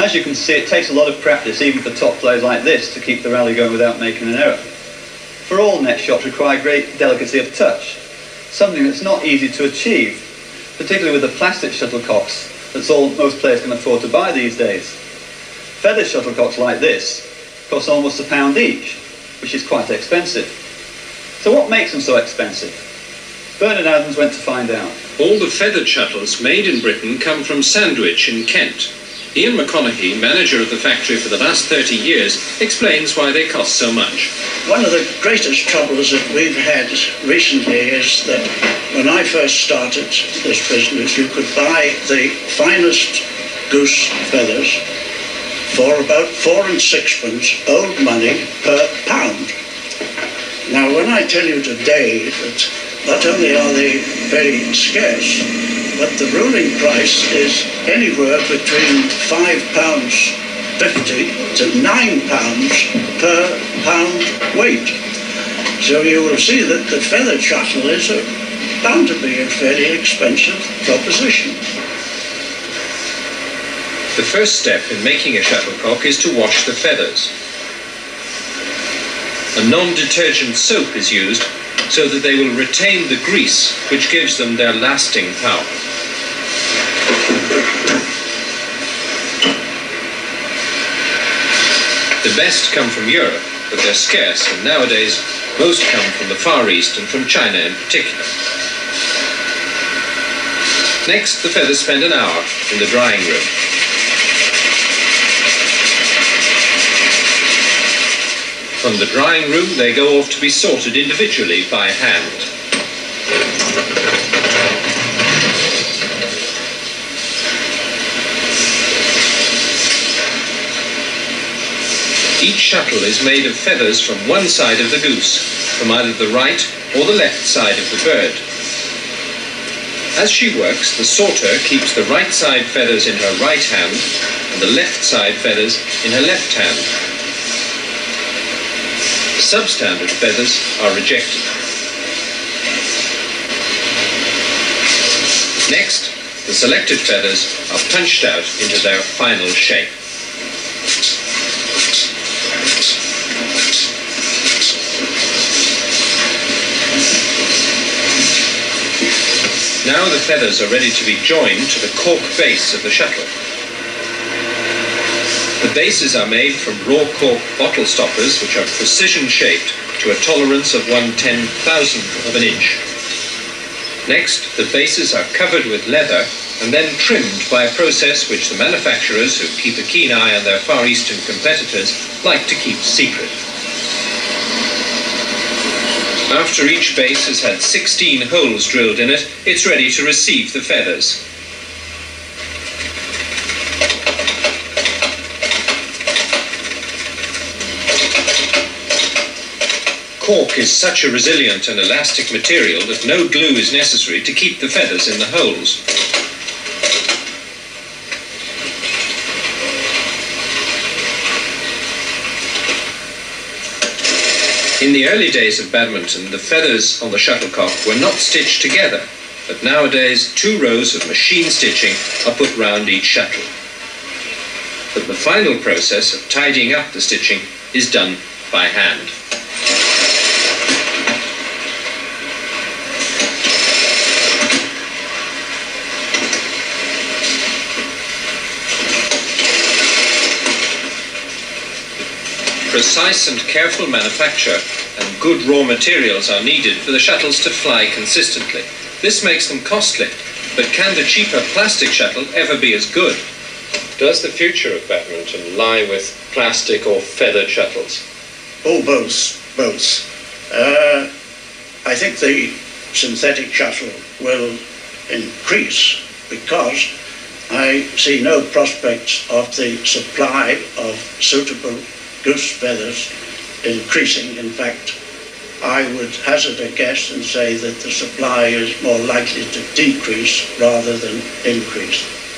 As you can see, it takes a lot of practice, even for top players like this, to keep the rally going without making an error. For all net shots require great delicacy of touch, something that's not easy to achieve, particularly with the plastic shuttlecocks that's all most players can afford to buy these days. Feather shuttlecocks like this cost almost £1 each, which is quite expensive. So what makes them so expensive? Bernard Adams went to find out. All the feathered shuttles made in Britain come from Sandwich in Kent. Ian McConaughey, manager of the factory for the last 30 years, explains why they cost so much. One of the greatest troubles that we've had recently is that when I first started this business, you could buy the finest goose feathers for about 4 and 6pence old money per pound. Now, when I tell you today that not only are they very scarce, but the ruling price is anywhere between £5.50 to £9 per pound weight. So you will see that the feathered shuttle is bound to be a fairly expensive proposition. The first step in making a shuttlecock is to wash the feathers. A non-detergent soap is used so that they will retain the grease, which gives them their lasting power. The best come from Europe, but they're scarce, and nowadays most come from the Far East and from China in particular. Next, the feathers spend an hour in the drying room. From the drying room, they go off to be sorted individually by hand. Each shuttle is made of feathers from one side of the goose, from either the right or the left side of the bird. As she works, the sorter keeps the right side feathers in her right hand and the left side feathers in her left hand. Substandard feathers are rejected. Next, the selected feathers are punched out into their final shape. Now the feathers are ready to be joined to the cork base of the shuttle. The bases are made from raw cork bottle stoppers, which are precision-shaped to a tolerance of 1/10,000th of an inch. Next, the bases are covered with leather and then trimmed by a process which the manufacturers, who keep a keen eye on their Far Eastern competitors, like to keep secret. After each base has had 16 holes drilled in it, it's ready to receive the feathers. Cork is such a resilient and elastic material that no glue is necessary to keep the feathers in the holes. In the early days of badminton, the feathers on the shuttlecock were not stitched together, but nowadays 2 rows of machine stitching are put round each shuttle. But the final process of tidying up the stitching is done by hand. Precise and careful manufacture and good raw materials are needed for the shuttles to fly consistently. This makes them costly, but can the cheaper plastic shuttle ever be as good? Does the future of badminton lie with plastic or feathered shuttles? Oh, both. I think the synthetic shuttle will increase because I see no prospects of the supply of suitable goose feathers increasing. In fact, I would hazard a guess and say that the supply is more likely to decrease rather than increase.